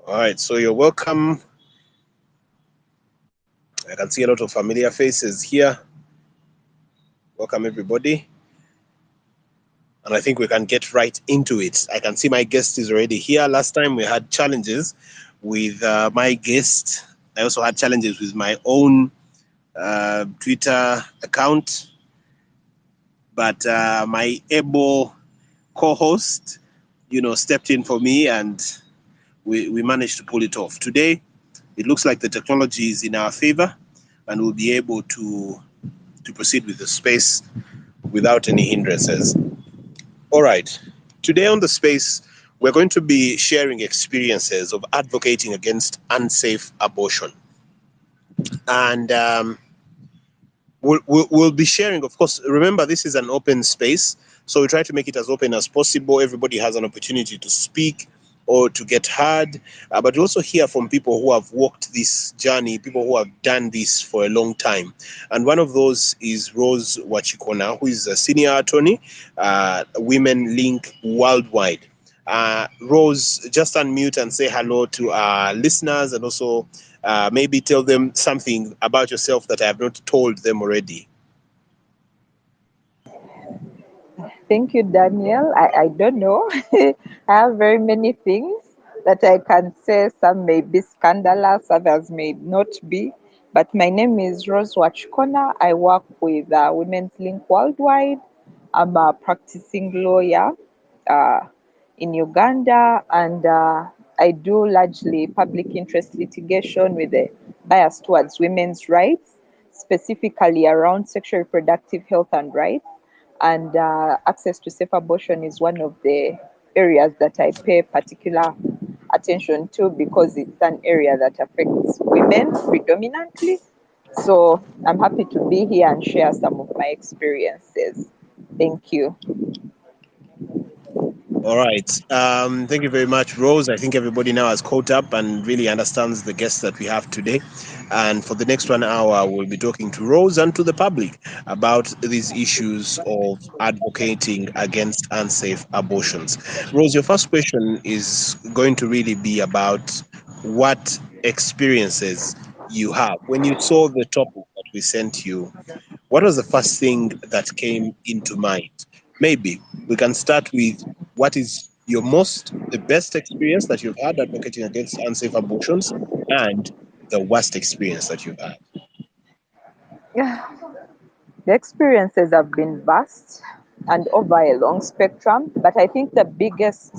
All right, so you're welcome. I can see a lot of familiar faces here. Welcome, everybody. And I think we can get right into it. I can see my guest is already here. Last time we had challenges with my guest. I also had challenges with my own Twitter account. But my able co-host, stepped in for me, and we managed to pull it off. Today, it looks like the technology is in our favor, and we'll be able to proceed with the space without any hindrances. All right. Today on the space, we're going to be sharing experiences of advocating against unsafe abortion. And we'll be sharing, of course. Remember, this is an open space, so we try to make it as open as possible. Everybody has an opportunity to speak or to get heard, but we also hear from people who have walked this journey, people who have done this for a long time. And one of those is Rose Wachikona, who is a senior attorney, Women Link Worldwide. Rose, just unmute and say hello to our listeners, and also maybe tell them something about yourself that I have not told them already. Thank you, Daniel. I don't know. I have very many things that I can say. Some may be scandalous, others may not be. But my name is Rose Wachikona. I work with Women's Link Worldwide. I'm a practicing lawyer uh, in Uganda, and I do largely public interest litigation with a bias towards women's rights, specifically around sexual reproductive health and rights. And access to safe abortion is one of the areas that I pay particular attention to because it's an area that affects women predominantly. So I'm happy to be here and share some of my experiences. Thank you. All right. Thank you very much, Rose. I think everybody now has caught up and really understands the guests that we have today. And for the next 1 hour, we'll be talking to Rose and to the public about these issues of advocating against unsafe abortions. Rose, your first question is going to really be about what experiences you have. When you saw the topic that we sent you, what was the first thing that came into mind? Maybe we can start with what is the best experience that you've had advocating against unsafe abortions, and the worst experience that you've had. Yeah, the experiences have been vast and over a long spectrum, but I think the biggest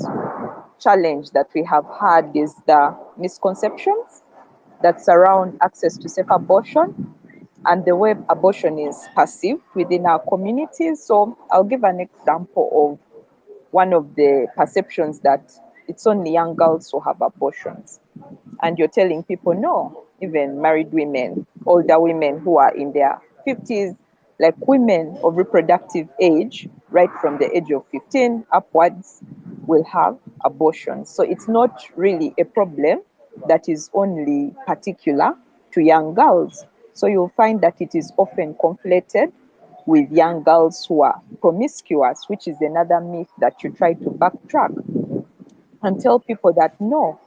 challenge that we have had is the misconceptions that surround access to safe abortion and the way abortion is perceived within our communities. So I'll give an example of one of the perceptions that it's only young girls who have abortions. And you're telling people, no, even married women, older women who are in their 50s, like women of reproductive age, right from the age of 15 upwards, will have abortions. So it's not really a problem that is only particular to young girls. So you'll find that it is often conflated with young girls who are promiscuous, which is another myth that you try to backtrack and tell people that no,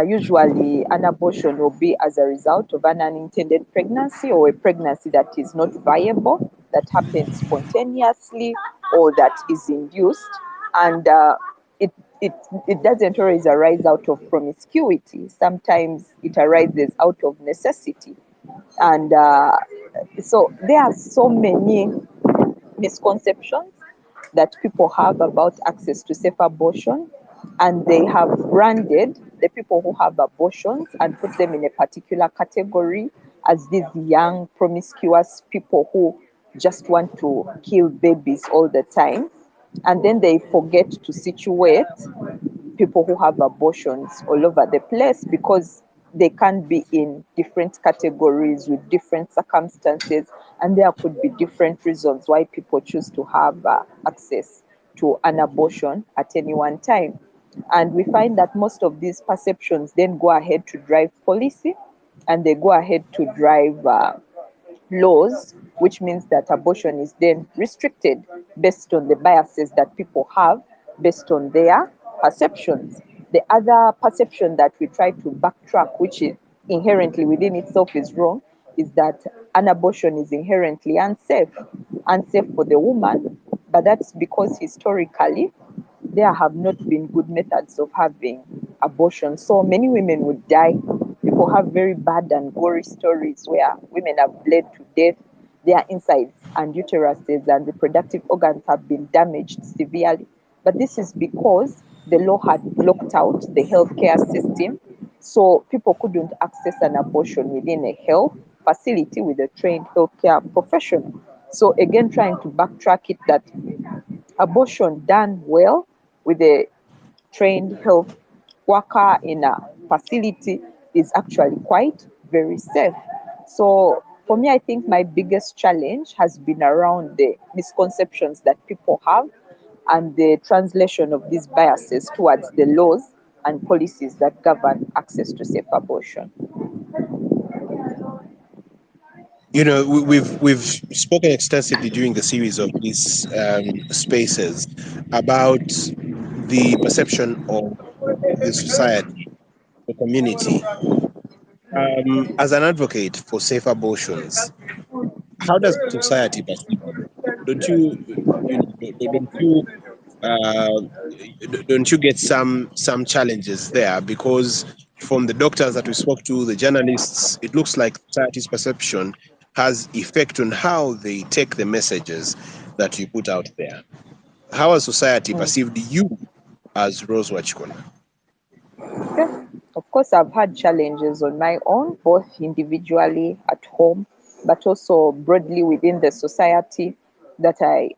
usually an abortion will be as a result of an unintended pregnancy or a pregnancy that is not viable, that happens spontaneously or that is induced. And it, it, it doesn't always arise out of promiscuity. Sometimes it arises out of necessity. And so there are so many misconceptions that people have about access to safe abortion, and they have branded the people who have abortions and put them in a particular category as these young promiscuous people who just want to kill babies all the time, and then they forget to situate people who have abortions all over the place because they can be in different categories with different circumstances, and there could be different reasons why people choose to have access to an abortion at any one time. And we find that most of these perceptions then go ahead to drive policy, and they go ahead to drive laws, which means that abortion is then restricted based on the biases that people have based on their perceptions. The other perception that we try to backtrack, which is inherently within itself is wrong, is that an abortion is inherently unsafe for the woman. But that's because historically there have not been good methods of having abortion. So many women would die. People have very bad and gory stories where women have bled to death. Their insides and uteruses and reproductive organs have been damaged severely. But this is because the law had blocked out the healthcare system, so people couldn't access an abortion within a health facility with a trained healthcare professional. So again, trying to backtrack it, that abortion done well with a trained health worker in a facility is actually quite very safe. So for me, I think my biggest challenge has been around the misconceptions that people have and the translation of these biases towards the laws and policies that govern access to safe abortion. You know, we've spoken extensively during the series of these spaces about the perception of the society, the community. As an advocate for safe abortions, how does society perceive abortion? Don't you uh, don't you get some challenges there? Because from the doctors that we spoke to, the journalists, it looks like society's perception has effect on how they take the messages that you put out there. How has society Mm. perceived you as Rose Wachikona? Yeah. Of course, I've had challenges on my own, both individually at home, but also broadly within the society that I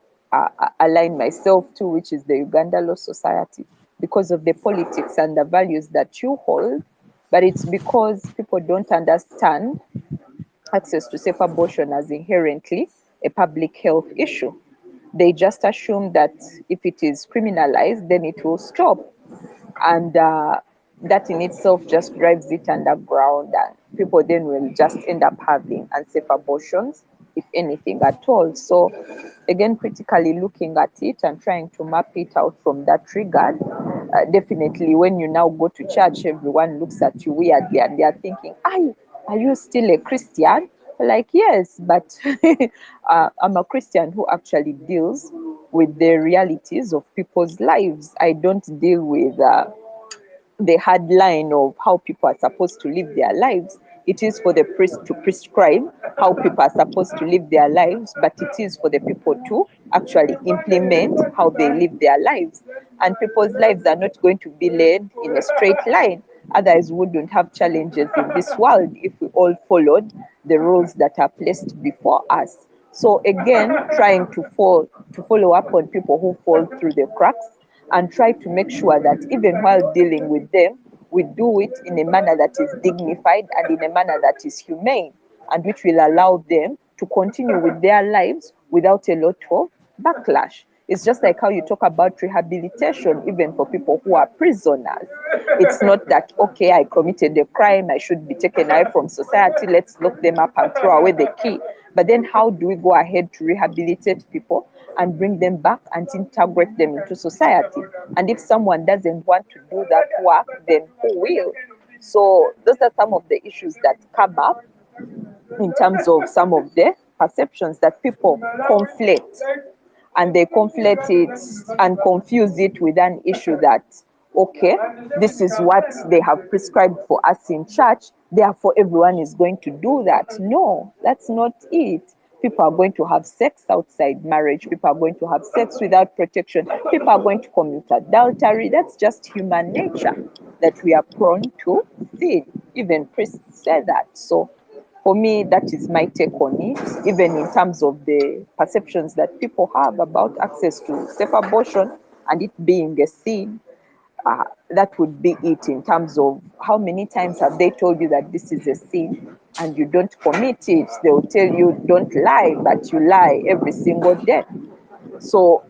align myself to, which is the Uganda Law Society, because of the politics and the values that you hold. But it's because people don't understand access to safe abortion as inherently a public health issue. They just assume that if it is criminalized, then it will stop, and that in itself just drives it underground, and people then will just end up having unsafe abortions, if anything at all. So again, critically looking at it and trying to map it out from that regard. Definitely when you now go to church, everyone looks at you weirdly and they are thinking, are you still a Christian? Like, yes, but I'm a Christian who actually deals with the realities of people's lives. I don't deal with the hard line of how people are supposed to live their lives. It is for the priest to prescribe how people are supposed to live their lives, but it is for the people to actually implement how they live their lives. And people's lives are not going to be led in a straight line. Otherwise, we wouldn't have challenges in this world if we all followed the rules that are placed before us. So again, trying to follow up on people who fall through the cracks and try to make sure that even while dealing with them, we do it in a manner that is dignified and in a manner that is humane, and which will allow them to continue with their lives without a lot of backlash. It's just like how you talk about rehabilitation, even for people who are prisoners. It's not that, okay, I committed a crime, I should be taken away from society, let's lock them up and throw away the key. But then how do we go ahead to rehabilitate people and bring them back and integrate them into society? And if someone doesn't want to do that work, then who will? So those are some of the issues that come up in terms of some of the perceptions that people conflate, and they conflate it and confuse it with an issue that, okay, this is what they have prescribed for us in church, therefore everyone is going to do that. No, that's not it. People are going to have sex outside marriage. People are going to have sex without protection. People are going to commit adultery. That's just human nature, that we are prone to sin. Even priests say that. So for me, that is my take on it, even in terms of the perceptions that people have about access to safe abortion and it being a sin. That would be it in terms of how many times have they told you that this is a sin and you don't commit it. They will tell you don't lie, but you lie every single day. So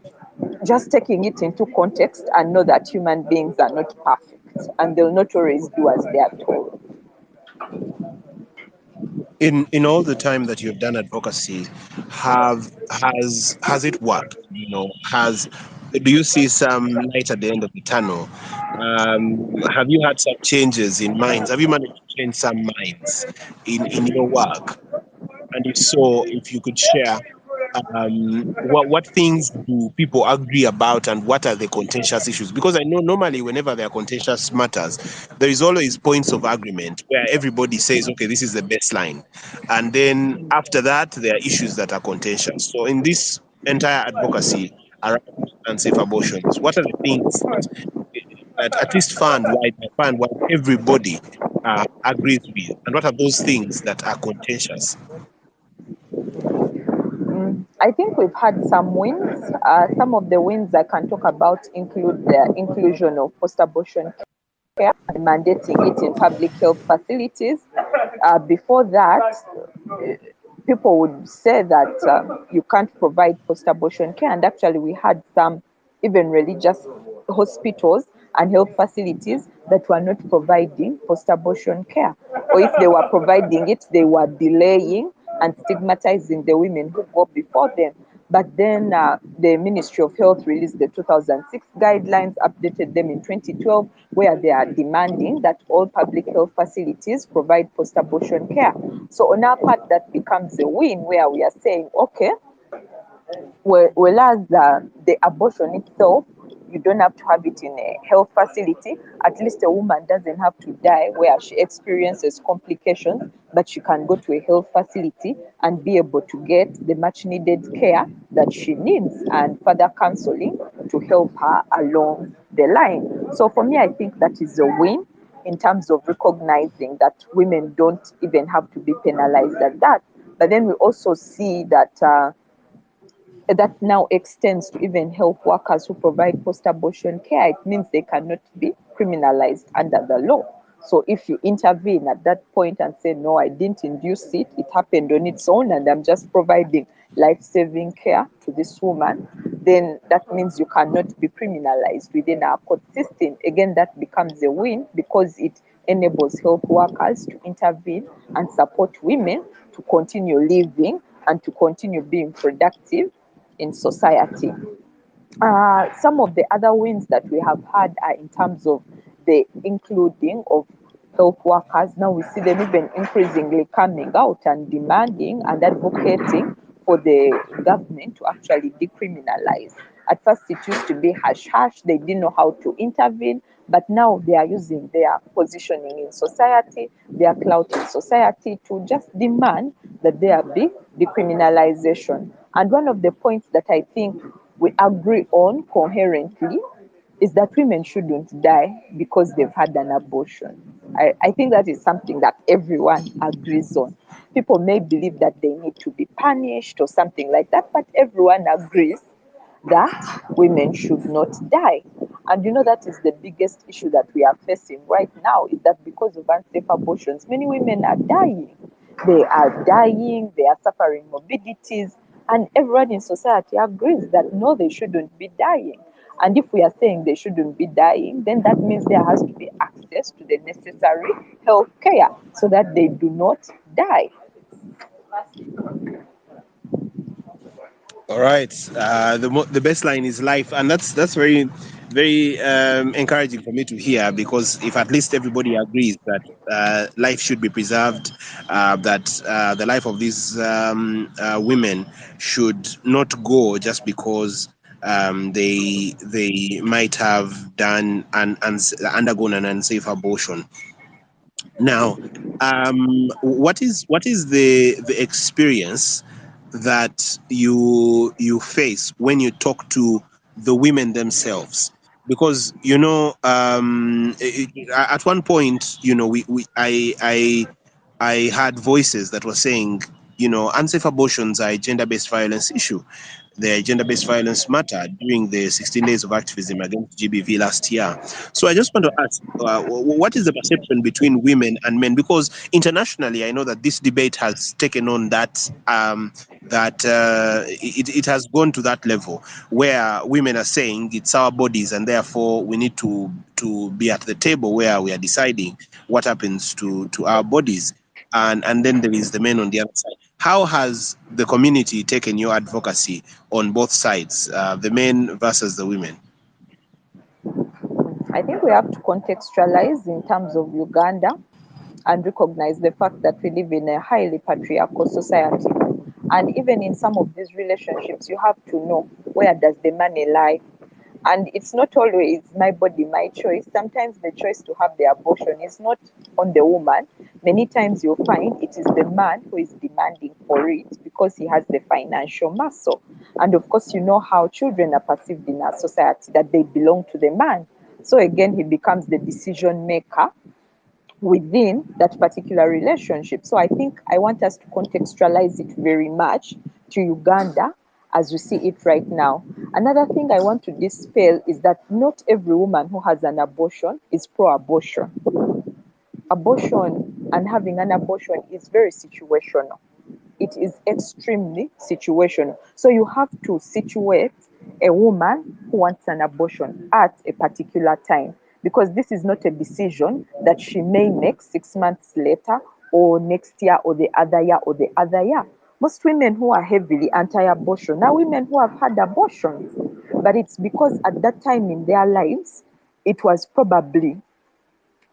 just taking it into context and know that human beings are not perfect and they'll not always do as they are told. In all the time that you've done advocacy, has it worked? Has do you see some light at the end of the tunnel? Have you had some changes in minds? Have you managed to change some minds in your work? And if so, if you could share, what things do people agree about, and what are the contentious issues? Because I know normally whenever there are contentious matters, there is always points of agreement where everybody says, okay, this is the baseline, and then after that there are issues that are contentious. So in this entire advocacy around unsafe abortions, what are the things that at least fund wide everybody agrees with, and what are those things that are contentious? I think we've had some wins. Some of the wins I can talk about include the inclusion of post-abortion care and mandating it in public health facilities. Before that, people would say that you can't provide post-abortion care, and actually we had some even religious hospitals and health facilities that were not providing post-abortion care, or if they were providing it, they were delaying and stigmatizing the women who go before them. But then the Ministry of Health released the 2006 guidelines, updated them in 2012, where they are demanding that all public health facilities provide post abortion care. So, on our part, that becomes a win where we are saying, okay, whereas the abortion itself, you don't have to have it in a health facility. At least a woman doesn't have to die where she experiences complications, but she can go to a health facility and be able to get the much needed care that she needs and further counseling to help her along the line. So for me, I think that is a win in terms of recognizing that women don't even have to be penalized at that. But then we also see that that now extends to even health workers who provide post-abortion care. It means they cannot be criminalized under the law. So if you intervene at that point and say, no, I didn't induce it, it happened on its own, and I'm just providing life-saving care to this woman, then that means you cannot be criminalized within our court system. Again, that becomes a win because it enables health workers to intervene and support women to continue living and to continue being productive in society. Some of the other wins that we have had are in terms of the including of health workers. Now we see them even increasingly coming out and demanding and advocating for the government to actually decriminalize. At first, it used to be hush hush, they didn't know how to intervene, but now they are using their positioning in society, their clout in society to just demand that there be decriminalization. And one of the points that I think we agree on coherently is that women shouldn't die because they've had an abortion. I think that is something that everyone agrees on. People may believe that they need to be punished or something like that, but everyone agrees that women should not die. And you know, that is the biggest issue that we are facing right now is that because of unsafe abortions, many women are dying. They are dying, they are suffering morbidities, and everyone in society agrees that no, they shouldn't be dying. And if we are saying they shouldn't be dying, then that means there has to be access to the necessary health care so that they do not die. All right. The best line is life, and that's very encouraging for me to hear, because if at least everybody agrees that life should be preserved, that the life of these women should not go just because they might have undergone an unsafe abortion. Now, what is the experience that you face when you talk to the women themselves? Because at one point, I had voices that were saying, unsafe abortions are a gender-based violence issue. The gender-based violence matter during the 16 days of activism against GBV last year. So I just want to ask, what is the perception between women and men? Because internationally, I know that this debate has taken on it has gone to that level where women are saying it's our bodies, and therefore we need to be at the table where we are deciding what happens to our bodies. And then there is the men on the other side. How has the community taken your advocacy on both sides, the men versus the women? I think we have to contextualize in terms of Uganda and recognize the fact that we live in a highly patriarchal society. And even in some of these relationships, you have to know where does the money lie. And it's not always my body, my choice. Sometimes the choice to have the abortion is not on the woman. Many times you'll find it is the man who is demanding for it because he has the financial muscle. And of course, you know how children are perceived in our society, that they belong to the man. So again, he becomes the decision maker within that particular relationship. So I think I want us to contextualize it very much to Uganda as we see it right now. Another thing I want to dispel is that not every woman who has an abortion is pro abortion. Abortion and having an abortion is very situational. It is extremely situational. So you have to situate a woman who wants an abortion at a particular time, because this is not a decision that she may make 6 months later or next year or the other year or the other year. Most women who are heavily anti-abortion are women who have had abortions, but it's because at that time in their lives, it was probably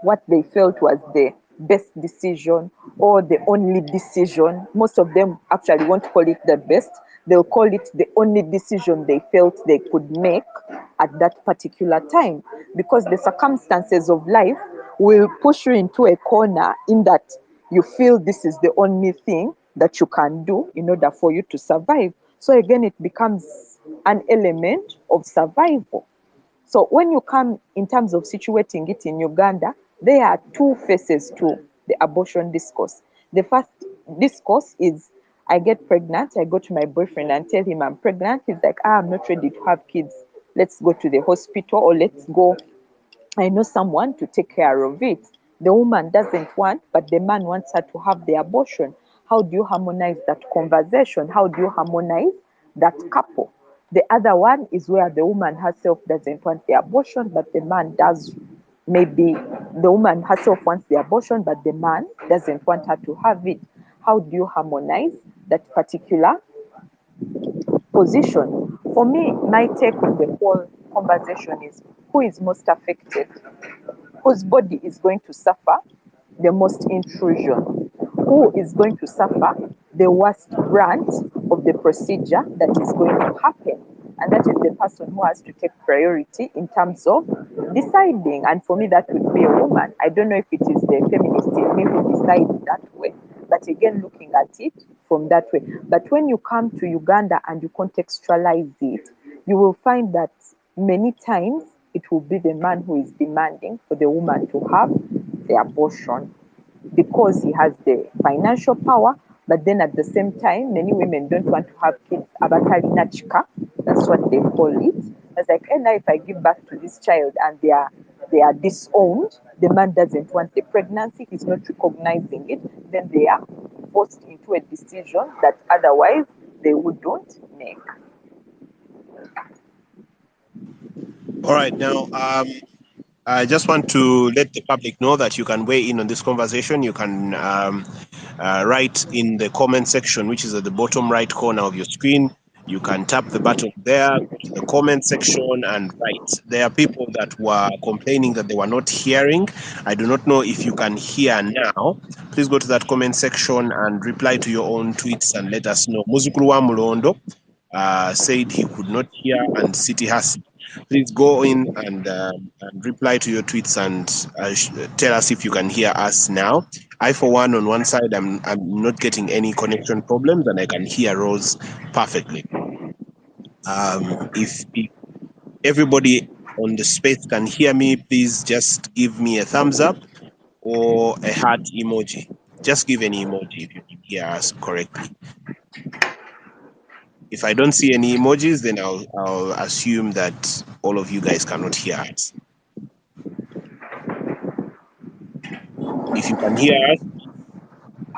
what they felt was the best decision or the only decision. Most of them actually won't call it the best, they'll call it the only decision they felt they could make at that particular time, because the circumstances of life will push you into a corner in that you feel this is the only thing that you can do in order for you to survive. So again, it becomes an element of survival. So when you come in terms of situating it in Uganda, there are two faces to the abortion discourse. The first discourse is, I get pregnant, I go to my boyfriend and tell him I'm pregnant. He's like, I'm not ready to have kids. Let's go to the hospital, or let's go, I know someone to take care of it. The woman doesn't want, but the man wants her to have the abortion. How do you harmonize that conversation? How do you harmonize that couple? The other one is where the woman herself doesn't want the abortion, but the man does. Maybe the woman herself wants the abortion, but the man doesn't want her to have it. How do you harmonize that particular position? For me, my take on the whole conversation is, who is most affected, whose body is going to suffer the most intrusion, who is going to suffer the worst brunt of the procedure that is going to happen. And that is the person who has to take priority in terms of deciding. And for me, that would be a woman. I don't know if it is the feminist in me who decides that way, but again, looking at it from that way. But when you come to Uganda and you contextualize it, you will find that many times it will be the man who is demanding for the woman to have the abortion because he has the financial power. But then at the same time, many women don't want to have kids. Abatali nachika, that's what they call it. It's like, and now if I give birth to this child and they are disowned, the man doesn't want the pregnancy, he's not recognizing it, then they are forced into a decision that otherwise they wouldn't make. All right, now I just want to let the public know that you can weigh in on this conversation. You can write in the comment section, which is at the bottom right corner of your screen. You can tap the button there, go to the comment section and write. There are people that were complaining that they were not hearing. I do not know if you can hear now. Please go to that comment section and reply to your own tweets and let us know. Muzukuru wa Mulondo said he could not hear, and City Hasi. Please go in and reply to your tweets and tell us if you can hear us now. I, for one, on one side, I'm not getting any connection problems, and I can hear Rose perfectly. If everybody on the space can hear me, please just give me a thumbs up or a heart emoji. Just give any emoji if you can hear us correctly. If I don't see any emojis, then I'll assume that all of you guys cannot hear us. If you can hear us,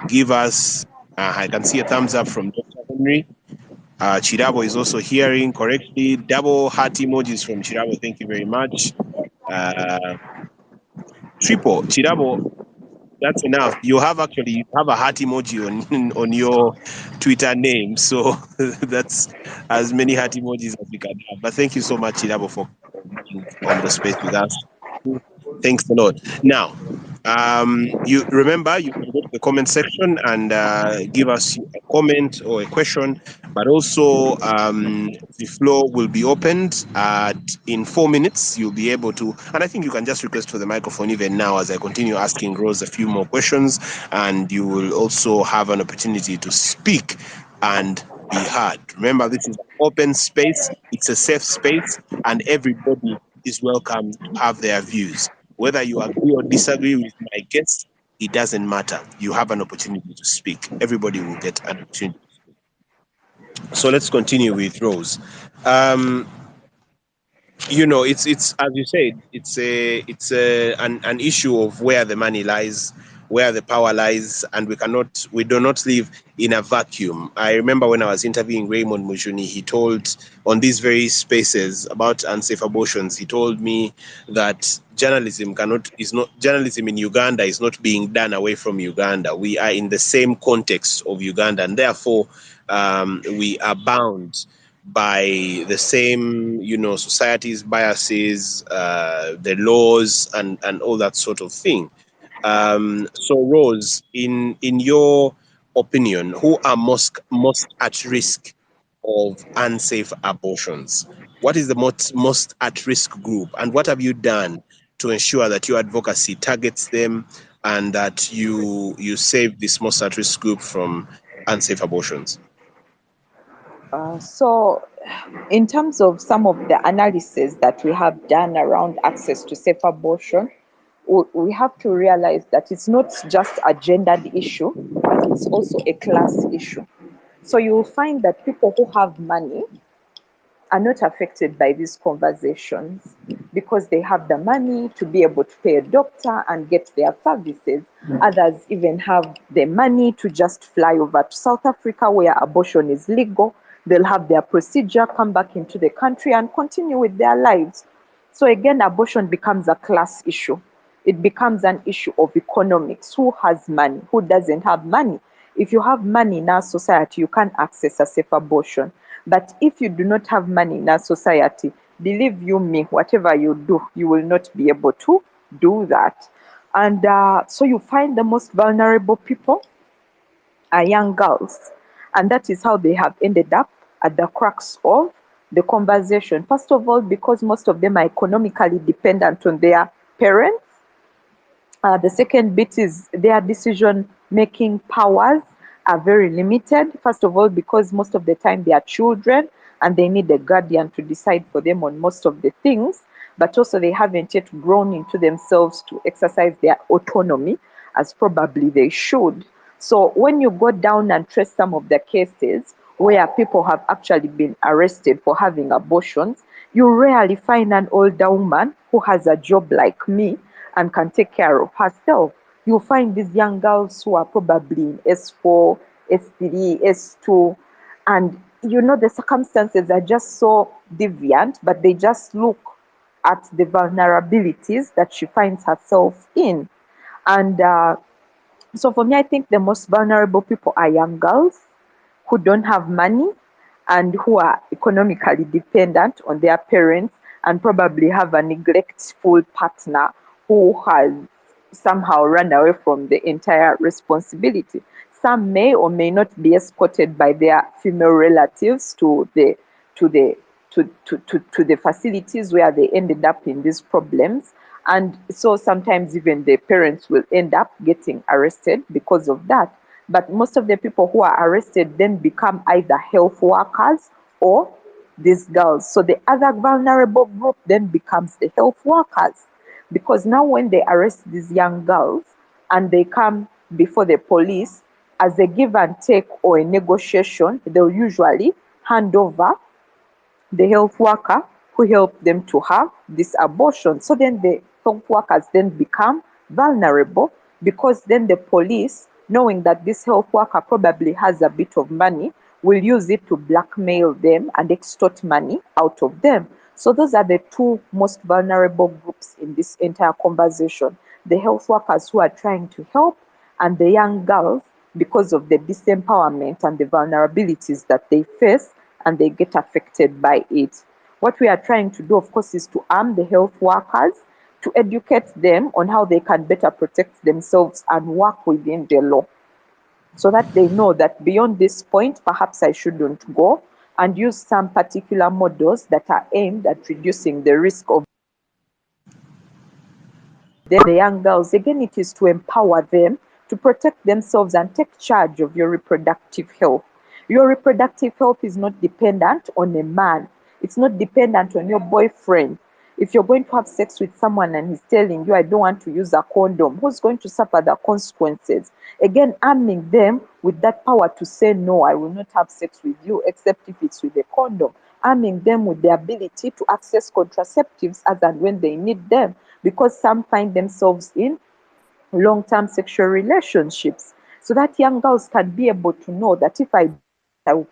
give us, I can see a thumbs up from Dr. Henry. Chirabo is also hearing correctly. Double heart emojis from Chirabo. Thank you very much. Triple, Chirabo, that's enough. You have a heart emoji on your Twitter name. So that's as many heart emojis as we can have. But thank you so much, Chirabo, for being on the space with us. Thanks a lot. Now, you remember you can go to the comment section and give us a comment or a question, but also the floor will be opened at in 4 minutes. You'll be able to, and I think you can just request for the microphone even now as I continue asking Rose a few more questions, and you will also have an opportunity to speak and be heard. Remember, this is an open space, it's a safe space, and everybody is welcome to have their views. Whether you agree or disagree with my guests, it doesn't matter. You have an opportunity to speak. Everybody will get an opportunity. So let's continue with Rose. Um, it's as you said, it's an issue of where the money lies, where the power lies, and we do not live in a vacuum. I remember when I was interviewing Raymond Mujuni, he told on these very spaces about unsafe abortions, he told me that journalism in Uganda is not being done away from Uganda. We are in the same context of Uganda, and therefore we are bound by the same, society's biases, the laws, and all that sort of thing. So, Rose, in your opinion, who are most at risk of unsafe abortions? What is the most at risk group, and what have you done to ensure that your advocacy targets them and that you save this most at risk group from unsafe abortions? So, in terms of some of the analysis that we have done around access to safe abortion, we have to realize that it's not just a gendered issue, but it's also a class issue. So you will find that people who have money are not affected by these conversations because they have the money to be able to pay a doctor and get their services. Others even have the money to just fly over to South Africa where abortion is legal. They'll have their procedure, come back into the country and continue with their lives. So again, abortion becomes a class issue. It becomes an issue of economics. Who has money? Who doesn't have money? If you have money in our society, you can access a safe abortion. But if you do not have money in our society, believe you me, whatever you do, you will not be able to do that. And so you find the most vulnerable people are young girls. And that is how they have ended up at the crux of the conversation. First of all, because most of them are economically dependent on their parents. The second bit is their decision-making powers are very limited. First of all, because most of the time they are children and they need a guardian to decide for them on most of the things, but also they haven't yet grown into themselves to exercise their autonomy as probably they should. So when you go down and trace some of the cases where people have actually been arrested for having abortions, you rarely find an older woman who has a job like me and can take care of herself. You'll find these young girls who are probably in S4, S3, S2, and the circumstances are just so deviant, but they just look at the vulnerabilities that she finds herself in. And so for me, I think the most vulnerable people are young girls who don't have money and who are economically dependent on their parents and probably have a neglectful partner who has somehow run away from the entire responsibility. Some may or may not be escorted by their female relatives to the to the facilities where they ended up in these problems. And so sometimes even the parents will end up getting arrested because of that. But most of the people who are arrested then become either health workers or these girls. So the other vulnerable group then becomes the health workers. Because now when they arrest these young girls and they come before the police, as a give and take or a negotiation, they'll usually hand over the health worker who helped them to have this abortion. So then the health workers then become vulnerable because then the police, knowing that this health worker probably has a bit of money, will use it to blackmail them and extort money out of them. So those are the two most vulnerable groups in this entire conversation. The health workers who are trying to help and the young girls because of the disempowerment and the vulnerabilities that they face and they get affected by it. What we are trying to do, of course, is to arm the health workers to educate them on how they can better protect themselves and work within the law, so that they know that beyond this point, perhaps I shouldn't go, and use some particular models that are aimed at reducing the risk of the young girls. Again, it is to empower them to protect themselves and take charge of your reproductive health. Your reproductive health is not dependent on a man. It's not dependent on your boyfriend. If you're going to have sex with someone and he's telling you, I don't want to use a condom, who's going to suffer the consequences? Again, arming them with that power to say, no, I will not have sex with you except if it's with a condom. Arming them with the ability to access contraceptives as and when they need them, because some find themselves in long-term sexual relationships, so that young girls can be able to know that if I will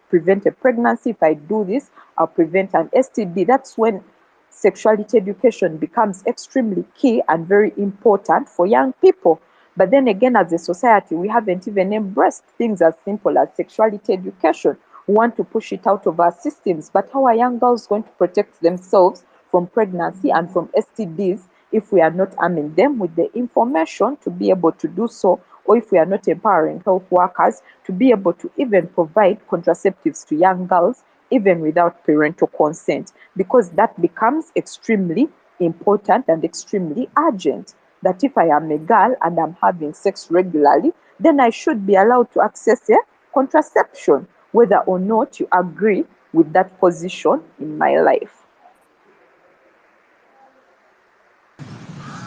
prevent a pregnancy, if I do this, I'll prevent an STD. That's when sexuality education becomes extremely key and very important for young people. But then again, as a society, we haven't even embraced things as simple as sexuality education. We want to push it out of our systems. But how are young girls going to protect themselves from pregnancy and from STDs if we are not arming them with the information to be able to do so, or if we are not empowering health workers to be able to even provide contraceptives to young girls, even without parental consent, because that becomes extremely important and extremely urgent. That if I am a girl and I'm having sex regularly, then I should be allowed to access a contraception, whether or not you agree with that position in my life.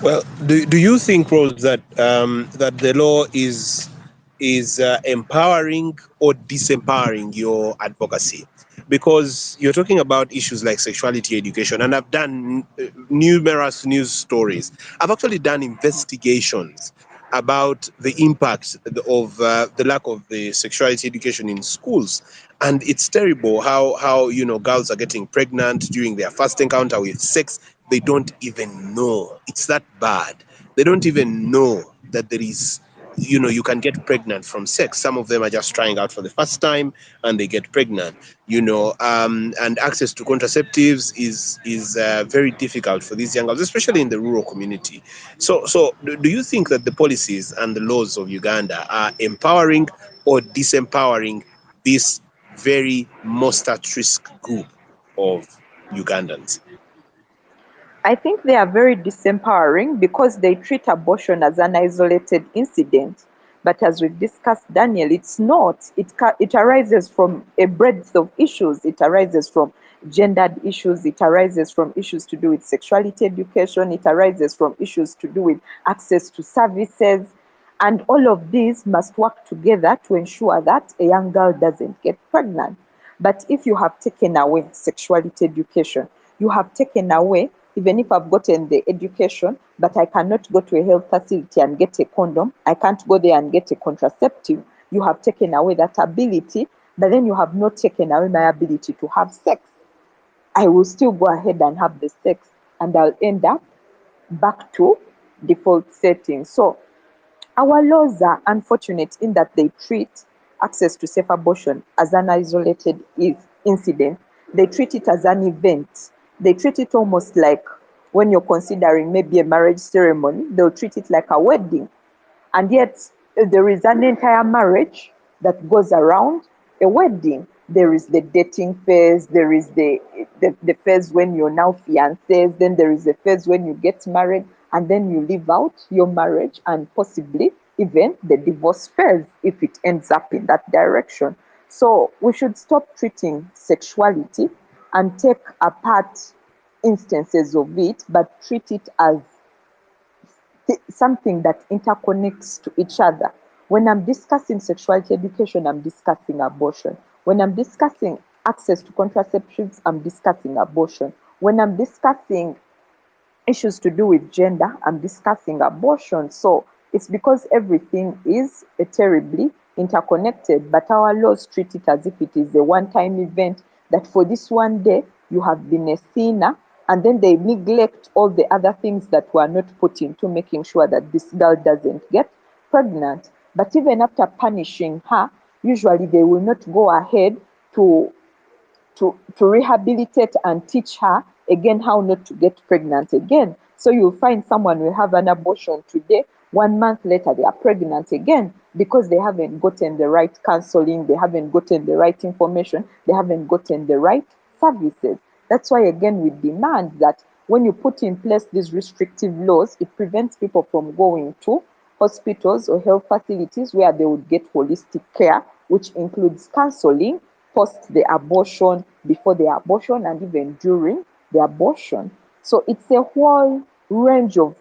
Well, do you think, Rose, that that the law is empowering or disempowering your advocacy? Because you're talking about issues like sexuality education, and I've done numerous news stories. I've actually done investigations about the impact of the lack of the sexuality education in schools, and it's terrible how girls are getting pregnant during their first encounter with sex. They don't even know it's that bad. They don't even know that there is, you can get pregnant from sex. Some of them are just trying out for the first time and they get pregnant. And access to contraceptives is very difficult for these young girls, especially in the rural community. So do you think that the policies and the laws of Uganda are empowering or disempowering this very most at risk group of Ugandans? I think they are very disempowering because they treat abortion as an isolated incident. But as we've discussed, Daniel, it's not. It arises from a breadth of issues. It arises from gendered issues. It arises from issues to do with sexuality education. It arises from issues to do with access to services. And all of these must work together to ensure that a young girl doesn't get pregnant. But if you have taken away sexuality education, you have taken away, even if I've gotten the education, but I cannot go to a health facility and get a condom, I can't go there and get a contraceptive. You have taken away that ability, but then you have not taken away my ability to have sex. I will still go ahead and have the sex, and I'll end up back to default settings. So our laws are unfortunate in that they treat access to safe abortion as an isolated incident. They treat it as an event. They treat it almost like when you're considering maybe a marriage ceremony, they'll treat it like a wedding. And yet, there is an entire marriage that goes around a wedding. There is the dating phase, there is the phase when you're now fiancés, then there is a phase when you get married, and then you live out your marriage and possibly even the divorce phase if it ends up in that direction. So we should stop treating sexuality and take apart instances of it, but treat it as something that interconnects to each other. When I'm discussing sexuality education, I'm discussing abortion. When I'm discussing access to contraceptives, I'm discussing abortion. When I'm discussing issues to do with gender, I'm discussing abortion. So it's because everything is terribly interconnected, but our laws treat it as if it is a one-time event, that for this one day you have been a sinner, and then they neglect all the other things that were not put into making sure that this girl doesn't get pregnant. But even after punishing her, usually they will not go ahead to to rehabilitate and teach her again how not to get pregnant again. So you'll find someone will have an abortion today, 1 month later they are pregnant again because they haven't gotten the right counseling, they haven't gotten the right information, they haven't gotten the right services. That's why, again, we demand that when you put in place these restrictive laws, it prevents people from going to hospitals or health facilities where they would get holistic care, which includes counseling post the abortion, before the abortion, and even during the abortion. So it's a whole range of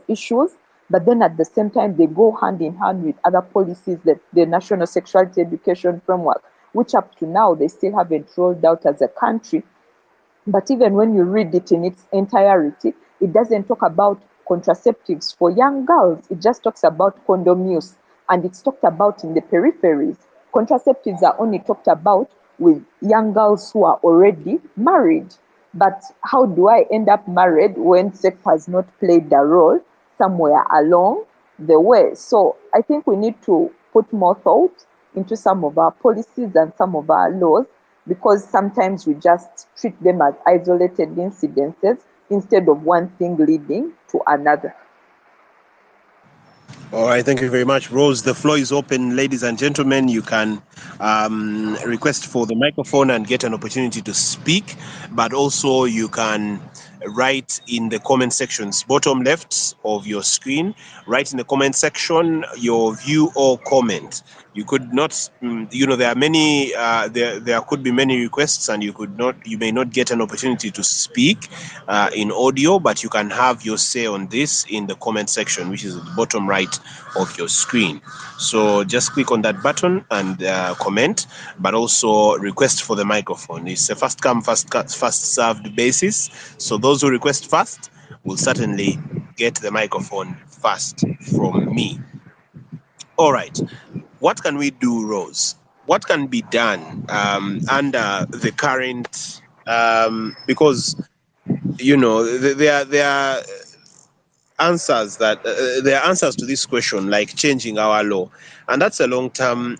issues, but then at the same time, they go hand in hand with other policies, that the National Sexuality Education Framework, which up to now they still haven't rolled out as a country. But even when you read it in its entirety, it doesn't talk about contraceptives for young girls. It just talks about condom use, and it's talked about in the peripheries. Contraceptives are only talked about with young girls who are already married. But how do I end up married when sex has not played a role somewhere along the way? So I think we need to put more thought into some of our policies and some of our laws, because sometimes we just treat them as isolated incidences instead of one thing leading to another. All right, thank you very much, Rose. The floor is open, ladies and gentlemen. You can request for the microphone and get an opportunity to speak, but also you can write in the comment sections, bottom left of your screen. Write in the comment section your view or comment. You could not, there are many, there could be many requests, and you may not get an opportunity to speak in audio, but you can have your say on this in the comment section, which is at the bottom right of your screen. So just click on that button and comment, but also request for the microphone. It's a first come, first served basis. So those who request first will certainly get the microphone first from me. All right. What can we do, Rose? What can be done under the current? Because there are answers that there are answers to this question, like changing our law, and that's a long term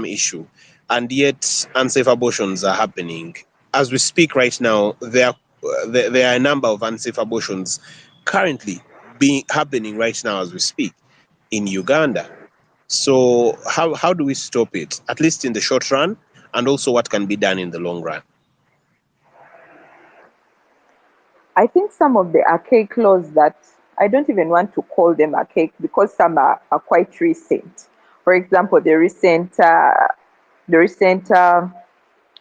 issue. And yet, unsafe abortions are happening as we speak right now. There are a number of unsafe abortions currently being happening right now as we speak in Uganda. So how do we stop it, at least in the short run, and also what can be done in the long run? I think some of the archaic laws that I don't even want to call them archaic, because some are quite recent. For example, the recent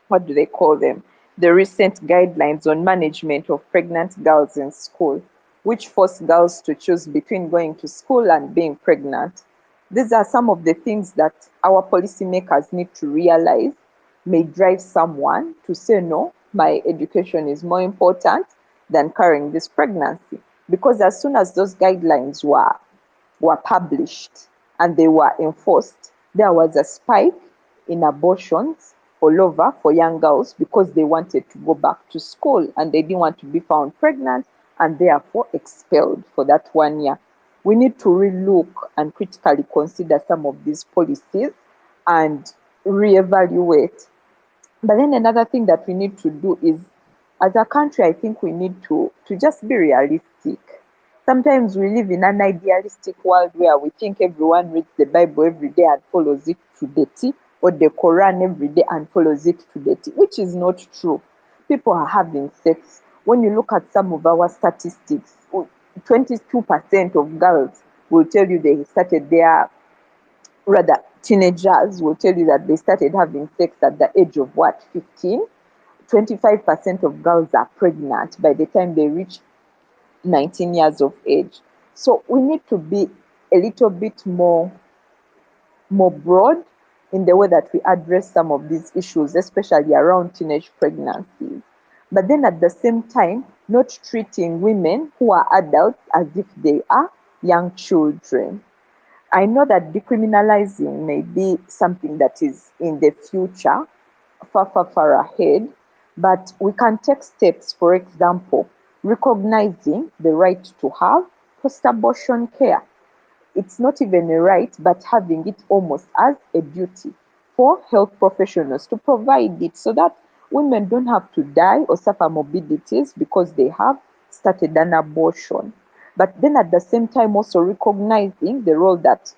what do they call them? The recent guidelines on management of pregnant girls in school, which force girls to choose between going to school and being pregnant. These are some of the things that our policymakers need to realize may drive someone to say, no, my education is more important than carrying this pregnancy. Because as soon as those guidelines were published and they were enforced, there was a spike in abortions all over for young girls, because they wanted to go back to school and they didn't want to be found pregnant and therefore expelled for that 1 year. We need to relook and critically consider some of these policies and reevaluate. But then another thing that we need to do is, as a country, I think we need to just be realistic. Sometimes we live in an idealistic world where we think everyone reads the Bible every day and follows it to the T, or the Quran every day and follows it to the T, which is not true. People are having sex. When you look at some of our statistics, 22% of girls will tell you they started their, rather, teenagers will tell you that they started having sex at the age of what, 15? 25% of girls are pregnant by the time they reach 19 years of age. So we need to be a little bit more broad in the way that we address some of these issues, especially around teenage pregnancies. But then at the same time, not treating women who are adults as if they are young children. I know that decriminalizing may be something that is in the future, far, far, far ahead, but we can take steps, for example, recognizing the right to have post abortion care. It's not even a right, but having it almost as a duty for health professionals to provide it, so that women don't have to die or suffer morbidities because they have started an abortion. But then at the same time, also recognizing the role that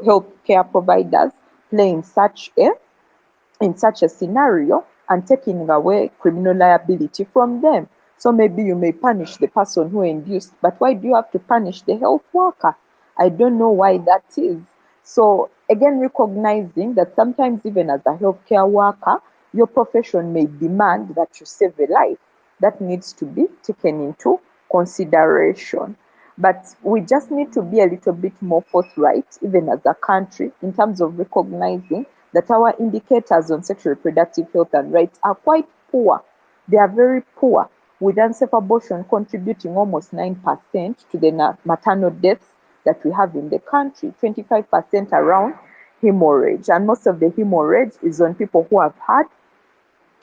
healthcare providers play in such a scenario and taking away criminal liability from them. So maybe you may punish the person who induced, but why do you have to punish the health worker? I don't know why that is. So again, recognizing that sometimes even as a healthcare worker, your profession may demand that you save a life. That needs to be taken into consideration. But we just need to be a little bit more forthright, even as a country, in terms of recognizing that our indicators on sexual reproductive health and rights are quite poor. They are very poor, with unsafe abortion contributing almost 9% to the maternal deaths that we have in the country, 25% around hemorrhage. And most of the hemorrhage is on people who have had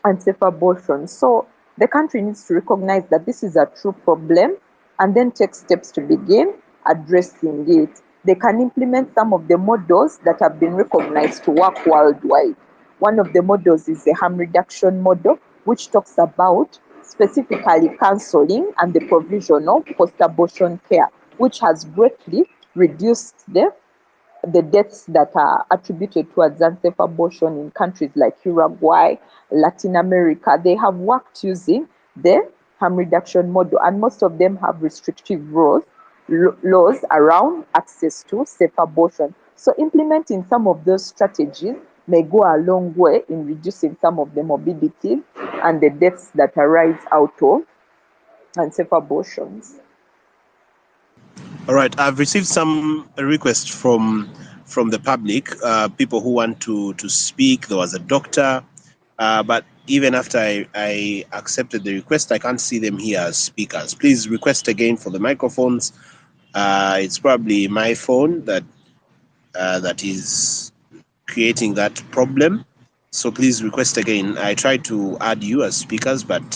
unsafe abortion. So the country needs to recognize that this is a true problem and then take steps to begin addressing it. They can implement some of the models that have been recognized to work worldwide. One of the models is the harm reduction model, which talks about specifically counseling and the provision of post-abortion care, which has greatly reduced the deaths that are attributed towards unsafe abortion in countries like Uruguay, Latin America. They have worked using the harm reduction model, and most of them have restrictive laws around access to safe abortion. So implementing some of those strategies may go a long way in reducing some of the morbidity and the deaths that arise out of unsafe abortions. All right, I've received some requests from the public, people who want to speak. There was a doctor, but even after I accepted the request, I can't see them here as speakers. Please request again for the microphones. It's probably my phone that is creating that problem. So please request again. I tried to add you as speakers, but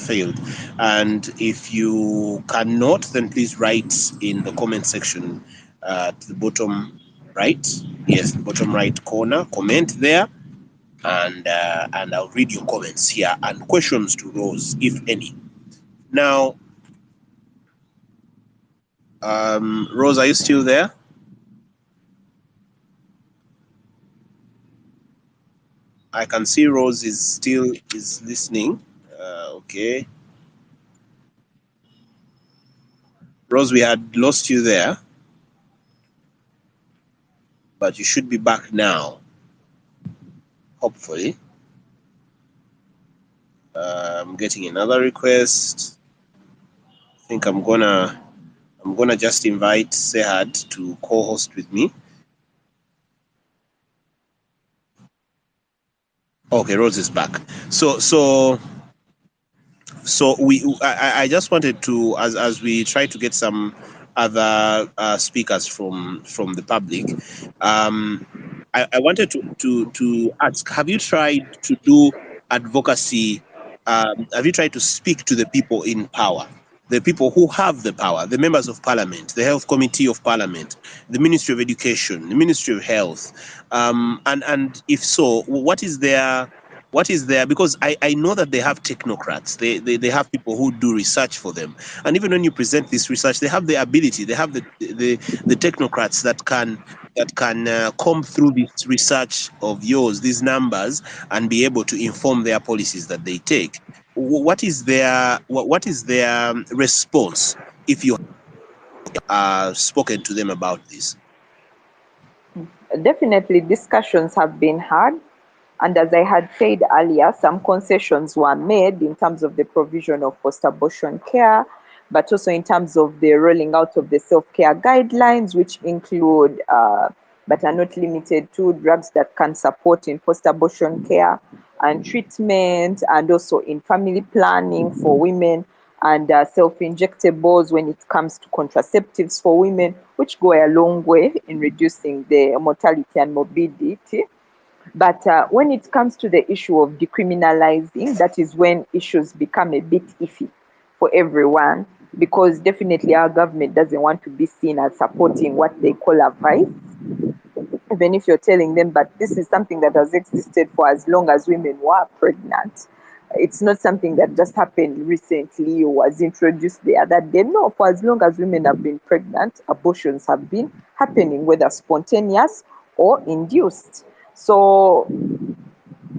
failed. And if you cannot, then please write in the comment section to the bottom right. Yes, the bottom right corner. Comment there, and I'll read your comments here and questions to Rose, if any. Now, Rose, are you still there? I can see Rose is listening. Okay. Rose, we had lost you there, but you should be back now, hopefully. I'm getting another request. I think I'm gonna just invite Sehad to co-host with me. Okay, Rose is back. So I just wanted to, as we try to get some other speakers from the public, I wanted to ask, have you tried to do advocacy? Have you tried to speak to the people in power, the people who have the power, the members of parliament, the health committee of parliament, the Ministry of Education, the Ministry of Health, and if so, what is there? Because I know that they have technocrats. They have people who do research for them. And even when you present this research, they have the ability, they have the technocrats that can comb through this research of yours, these numbers, and be able to inform their policies that they take. What is their response if you spoken to them about this? Definitely, discussions have been had. And as I had said earlier, some concessions were made in terms of the provision of post-abortion care, but also in terms of the rolling out of the self-care guidelines, which include, but are not limited to, drugs that can support in post-abortion care and treatment, and also in family planning for women, and self-injectables when it comes to contraceptives for women, which go a long way in reducing the mortality and morbidity. But when it comes to the issue of decriminalizing, that is when issues become a bit iffy for everyone, because definitely our government doesn't want to be seen as supporting what they call a vice, even if you're telling them, but this is something that has existed for as long as women were pregnant. It's not something that just happened recently or was introduced the other day. No, for as long as women have been pregnant, abortions have been happening, whether spontaneous or induced. So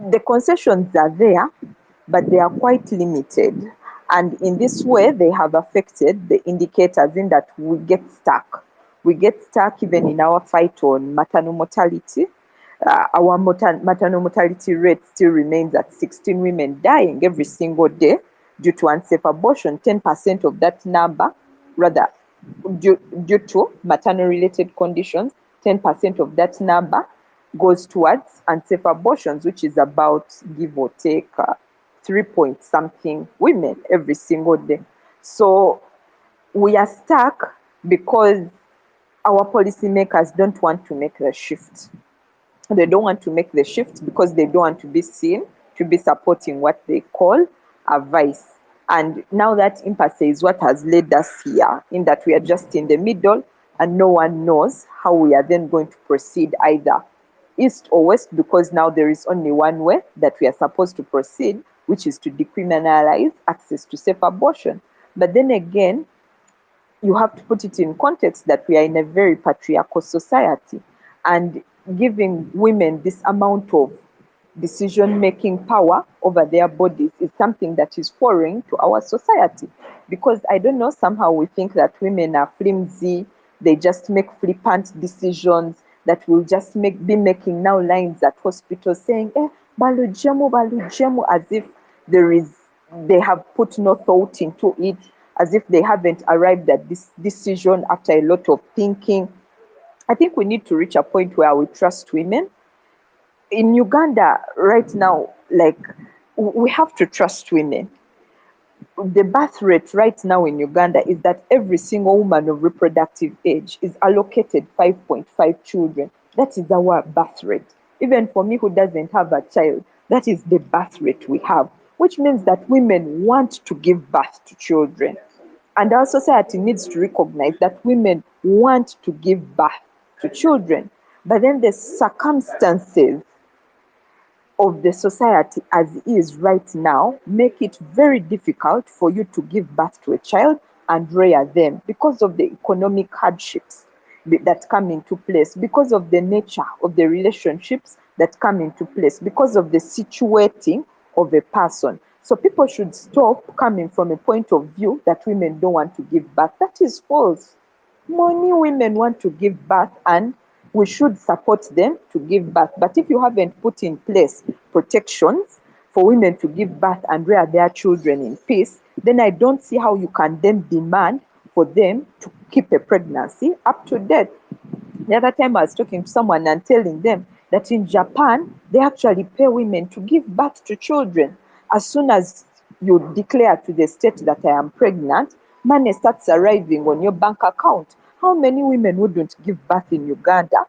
the concessions are there, but they are quite limited. And in this way, they have affected the indicators in that we get stuck. We get stuck even in our fight on maternal mortality. Our maternal mortality rate still remains at 16 women dying every single day due to unsafe abortion. 10% of that number, rather, due to maternal related conditions, 10% of that number goes towards unsafe abortions, which is about, give or take, 3 point something women every single day. So we are stuck because our policymakers don't want to make the shift. They don't want to make the shift because they don't want to be seen to be supporting what they call a vice. And now that impasse is what has led us here, in that we are just in the middle and no one knows how we are then going to proceed, either east or west, because now there is only one way that we are supposed to proceed, which is to decriminalize access to safe abortion. But then again, you have to put it in context that we are in a very patriarchal society, and giving women this amount of decision making power over their bodies is something that is foreign to our society. Because I don't know, somehow we think that women are flimsy, they just make flippant decisions, that will just be making now lines at hospitals saying, balujemu, as if they have put no thought into it, as if they haven't arrived at this decision after a lot of thinking. I think we need to reach a point where we trust women. In Uganda right now, like, we have to trust women. The birth rate right now in Uganda is that every single woman of reproductive age is allocated 5.5 children. That is our birth rate. Even for me who doesn't have a child, that is the birth rate we have, which means that women want to give birth to children. And our society needs to recognize that women want to give birth to children. But then the circumstances of the society as is right now make it very difficult for you to give birth to a child and rear them, because of the economic hardships that come into place, because of the nature of the relationships that come into place, because of the situating of a person. So people should stop coming from a point of view that women don't want to give birth. That is false. Many women want to give birth, and we should support them to give birth. But if you haven't put in place protections for women to give birth and rear their children in peace, then I don't see how you can then demand for them to keep a pregnancy up to date. The other time I was talking to someone and telling them that in Japan, they actually pay women to give birth to children. As soon as you declare to the state that I am pregnant, money starts arriving on your bank account. How many women wouldn't give birth in Uganda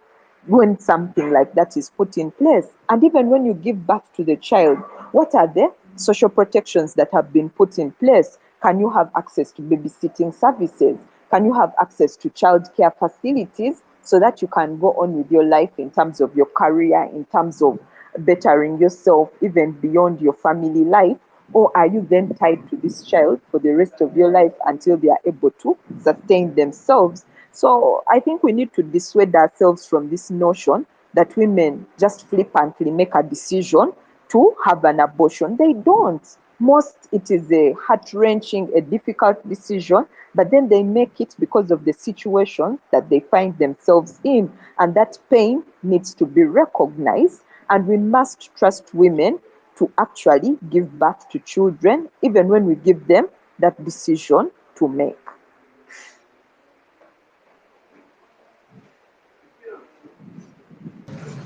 when something like that is put in place? And even when you give birth to the child, what are the social protections that have been put in place? Can you have access to babysitting services? Can you have access to childcare facilities so that you can go on with your life in terms of your career, in terms of bettering yourself, even beyond your family life? Or are you then tied to this child for the rest of your life until they are able to sustain themselves? So I think we need to dissuade ourselves from this notion that women just flippantly make a decision to have an abortion. They don't. Most, it is a heart-wrenching, a difficult decision, but then they make it because of the situation that they find themselves in. And that pain needs to be recognized, and we must trust women to actually give birth to children, even when we give them that decision to make.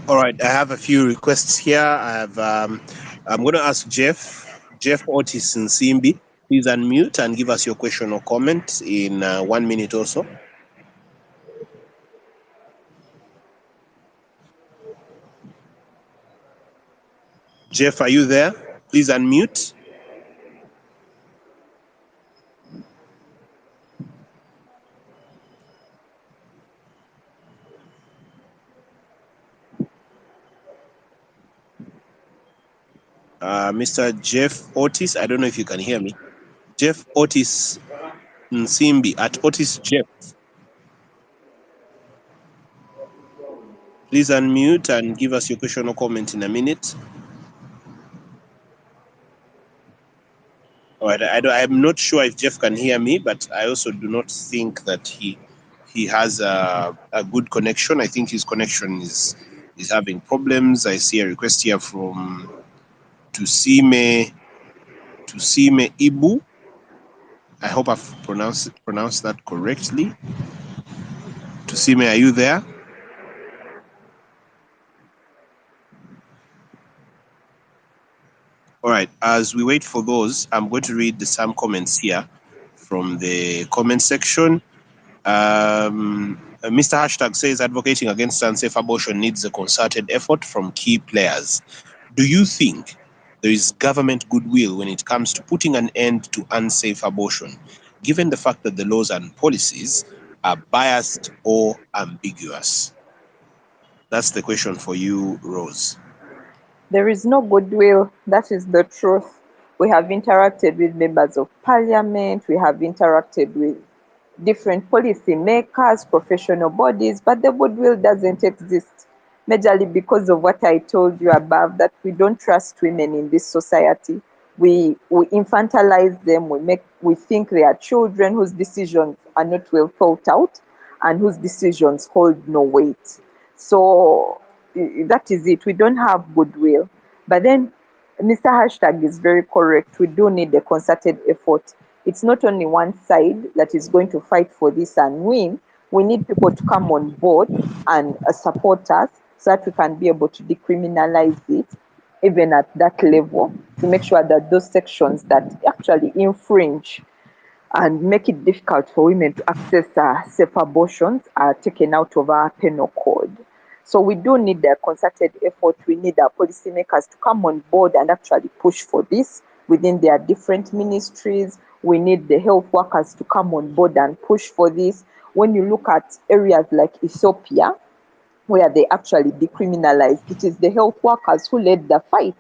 All right, I have a few requests here. I'm going to ask Jeff Otis and Simbi. Please unmute and give us your question or comment in 1 minute or so. Jeff, are you there? Please unmute. Mr. Jeff Otis. I don't know if you can hear me. Jeff Otis Nsimbi at Otis Jeff. Please unmute and give us your question or comment in a minute. All right, I'm not sure if Jeff can hear me, but I also do not think that he has a good connection. I think his connection is having problems. I see a request here from Tusime Ibu. I hope I've pronounced that correctly. Tusime, are you there? All right, as we wait for those, I'm going to read some comments here from the comment section. Mr. Hashtag says advocating against unsafe abortion needs a concerted effort from key players. Do you think there is government goodwill when it comes to putting an end to unsafe abortion, given the fact that the laws and policies are biased or ambiguous? That's the question for you, Rose. There is no goodwill. That is the truth. We have interacted with members of parliament, we have interacted with different policy makers, professional bodies, but the goodwill doesn't exist. Majorly because of what I told you above, that we don't trust women in this society. We infantilize them, we think they are children whose decisions are not well thought out and whose decisions hold no weight. So that is it. We don't have goodwill. But then Mr. Hashtag is very correct. We do need a concerted effort. It's not only one side that is going to fight for this and win. We need people to come on board and support us so that we can be able to decriminalize it, even at that level, to make sure that those sections that actually infringe and make it difficult for women to access safe abortions are taken out of our penal code. So we do need a concerted effort. We need our policymakers to come on board and actually push for this within their different ministries. We need the health workers to come on board and push for this. When you look at areas like Ethiopia, where they actually decriminalized, it is the health workers who led the fight,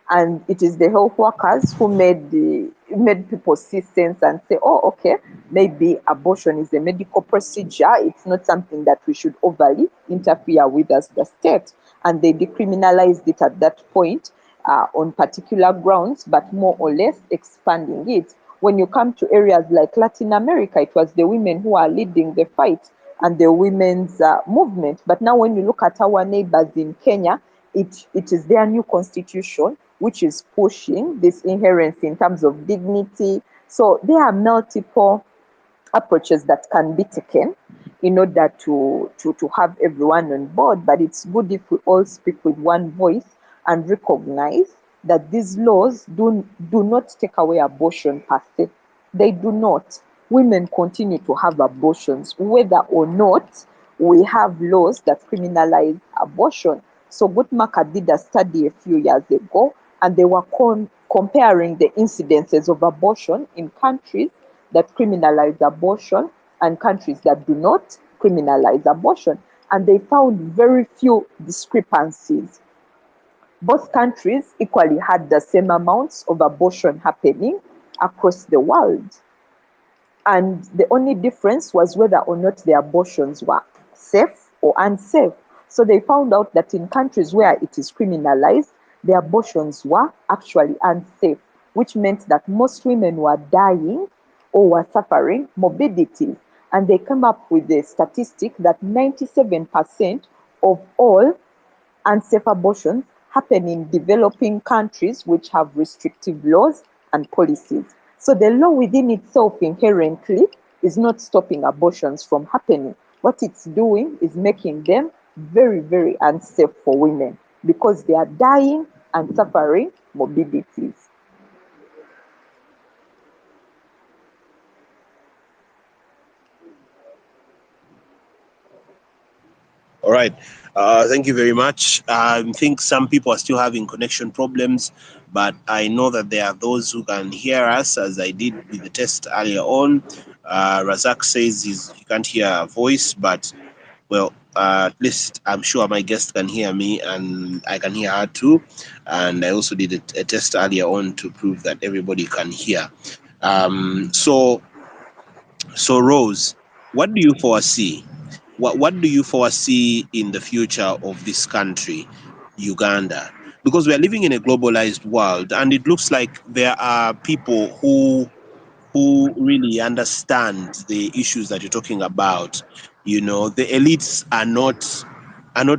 and it is the health workers who made people see sense and say, oh, okay, maybe abortion is a medical procedure, it's not something that we should overly interfere with as the state. And they decriminalized it at that point, on particular grounds, but more or less expanding it. When you come to areas like Latin America, it was the women who are leading the fight and the women's movement. But now when you look at our neighbors in Kenya, it is their new constitution which is pushing this inherency in terms of dignity. So there are multiple approaches that can be taken in order to have everyone on board. But it's good if we all speak with one voice and recognize that these laws do not take away abortion per se. They do not. Women continue to have abortions, whether or not we have laws that criminalize abortion. So Guttmacher did a study a few years ago, and they were comparing the incidences of abortion in countries that criminalize abortion and countries that do not criminalize abortion. And they found very few discrepancies. Both countries equally had the same amounts of abortion happening across the world. And the only difference was whether or not the abortions were safe or unsafe. So they found out that in countries where it is criminalized, the abortions were actually unsafe, which meant that most women were dying or were suffering morbidities. And they came up with a statistic that 97% of all unsafe abortions happen in developing countries which have restrictive laws and policies. So the law within itself inherently is not stopping abortions from happening. What it's doing is making them very, very unsafe for women because they are dying and suffering morbidities. All right. Thank you very much. I think some people are still having connection problems, but I know that there are those who can hear us, as I did with the test earlier on. Razak says he can't hear our voice, but Well, at least I'm sure my guest can hear me and I can hear her too. And I also did a test earlier on to prove that everybody can hear. So Rose, what do you foresee? What do you foresee in the future of this country, Uganda? Because we are living in a globalized world, and it looks like there are people who really understand the issues that you're talking about. You know, the elites are not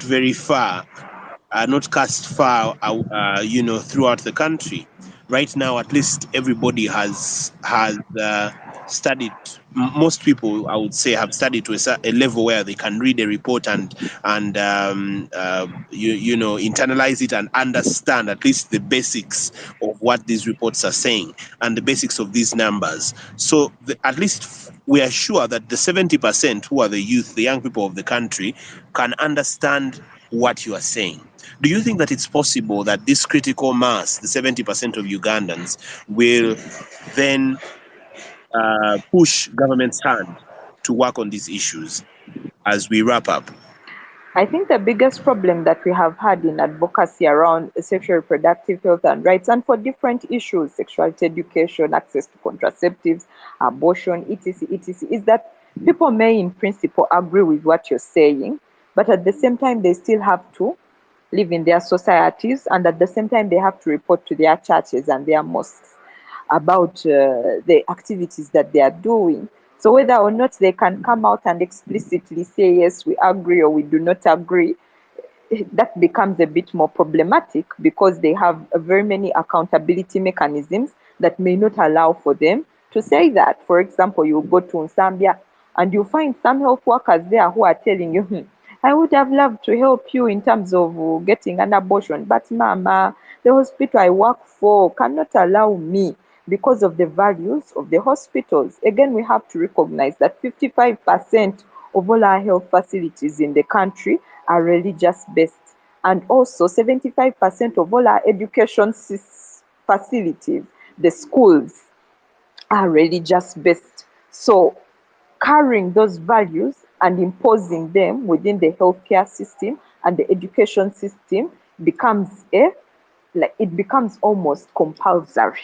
very far, are not cast far, throughout the country. Right now, at least everybody has studied. Most people, I would say, have studied to a level where they can read a report and internalize it and understand at least the basics of what these reports are saying and the basics of these numbers. So at least we are sure that the 70% who are the youth, the young people of the country, can understand what you are saying. Do you think that it's possible that this critical mass, the 70% of Ugandans, will then push government's hand to work on these issues as we wrap up? I think the biggest problem that we have had in advocacy around sexual reproductive health and rights, and for different issues, sexuality education, access to contraceptives, abortion, etc., etc., is that people may in principle agree with what you're saying, but at the same time, they still have to live in their societies, and at the same time, they have to report to their churches and their mosques about the activities that they are doing. So whether or not they can come out and explicitly say, yes, we agree or we do not agree, that becomes a bit more problematic because they have very many accountability mechanisms that may not allow for them to say that. For example, you go to Zambia and you find some health workers there who are telling you, I would have loved to help you in terms of getting an abortion, but mama, the hospital I work for cannot allow me because of the values of the hospitals. Again, we have to recognize that 55% of all our health facilities in the country are religious based, and also 75% of all our education facilities, the schools, are religious based. So carrying those values and imposing them within the healthcare system and the education system becomes it becomes almost compulsory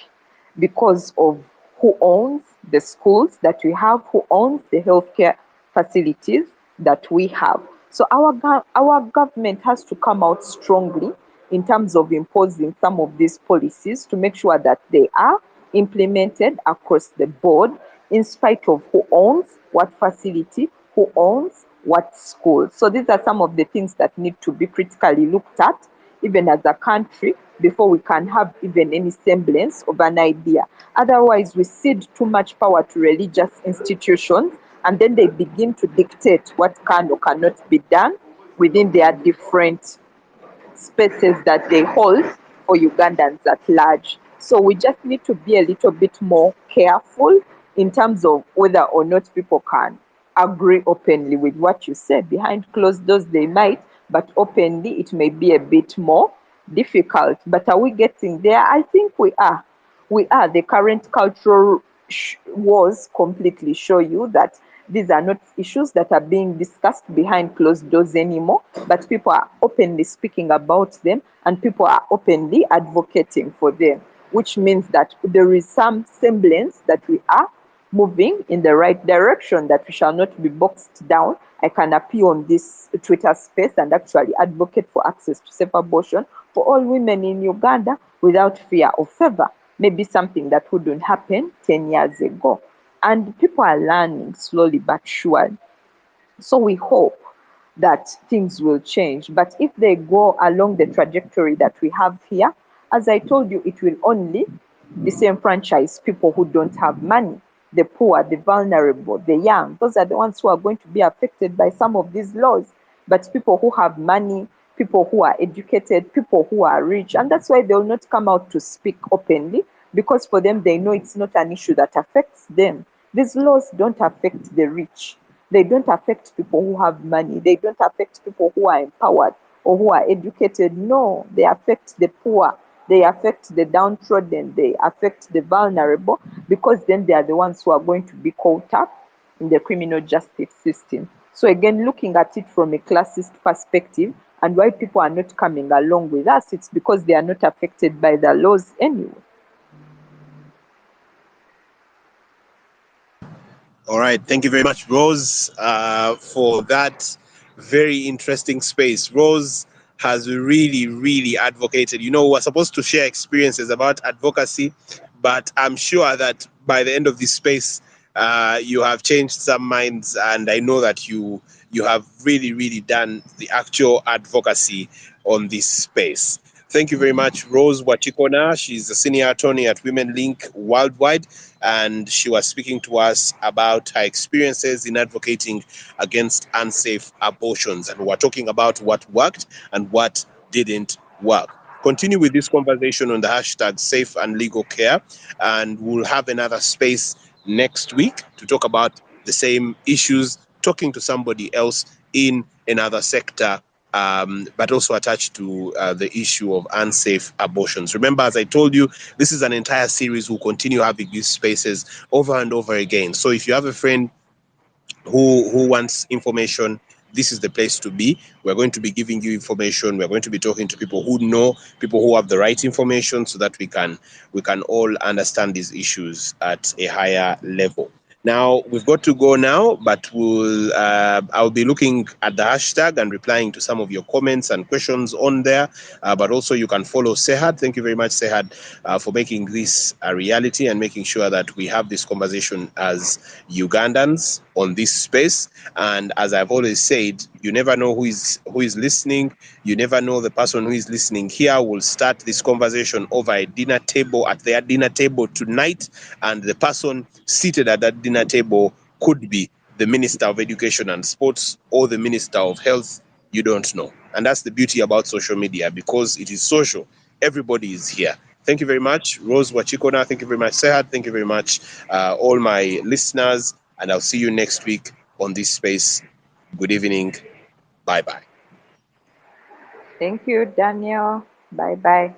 because of who owns the schools that we have, who owns the healthcare facilities that we have. So our government has to come out strongly in terms of imposing some of these policies to make sure that they are implemented across the board in spite of who owns what facility, who owns what school. So these are some of the things that need to be critically looked at, even as a country, before we can have even any semblance of an idea. Otherwise, we cede too much power to religious institutions, and then they begin to dictate what can or cannot be done within their different spaces that they hold for Ugandans at large. So we just need to be a little bit more careful in terms of whether or not people can agree openly with what you say. Behind closed doors, they might, but openly, it may be a bit more difficult. But are we getting there? I think we are. We are. The current cultural wars completely show you that these are not issues that are being discussed behind closed doors anymore, but people are openly speaking about them and people are openly advocating for them, which means that there is some semblance that we are moving in the right direction, that we shall not be boxed down. I can appear on this Twitter space and actually advocate for access to safe abortion for all women in Uganda without fear or favor. Maybe something that wouldn't happen 10 years ago. And people are learning slowly but surely. So we hope that things will change. But if they go along the trajectory that we have here, as I told you, it will only disenfranchise people who don't have money, the poor, the vulnerable, the young. Those are the ones who are going to be affected by some of these laws. But people who have money, people who are educated, people who are rich, and that's why they will not come out to speak openly, because for them, they know it's not an issue that affects them. These laws don't affect the rich. They don't affect people who have money. They don't affect people who are empowered or who are educated. No, they affect the poor. They affect the downtrodden. They affect the vulnerable, because then they are the ones who are going to be caught up in the criminal justice system. So again, looking at it from a classist perspective, and why people are not coming along with us, it's because they are not affected by the laws anyway. All right. Thank you very much, Rose, for that very interesting space. Rose has really, really advocated. You know, we're supposed to share experiences about advocacy, but I'm sure that by the end of this space, you have changed some minds, and I know that you have really, really done the actual advocacy on this space. Thank you very much, Rose Wachikona. She's a senior attorney at Women Link Worldwide, and she was speaking to us about her experiences in advocating against unsafe abortions. And we're talking about what worked and what didn't work. Continue with this conversation on the hashtag safe and legal care, and we'll have another space next week to talk about the same issues, talking to somebody else in another sector, but also attached to the issue of unsafe abortions. Remember, as I told you, this is an entire series. We'll continue having these spaces over and over again. So if you have a friend who wants information, this is the place to be. We're going to be giving you information. We're going to be talking to people who know, people who have the right information, so that we can all understand these issues at a higher level. Now we've got to go now, but I'll be looking at the hashtag and replying to some of your comments and questions on there. But also you can follow Sehad. Thank you very much, Sehad, for making this a reality and making sure that we have this conversation as Ugandans on this space. And as I've always said, you never know who is listening. You never know the person who is listening here will start this conversation over a dinner table, at their dinner table tonight, and the person seated at that dinner table could be the Minister of Education and Sports or the Minister of Health. You don't know. And that's the beauty about social media, because it is social. Everybody is here. Thank you very much, Rose Wachikona. Thank you very much, Sehad. Thank you very much, all my listeners. And I'll see you next week on this space. Good evening. Bye-bye. Thank you, Daniel. Bye bye.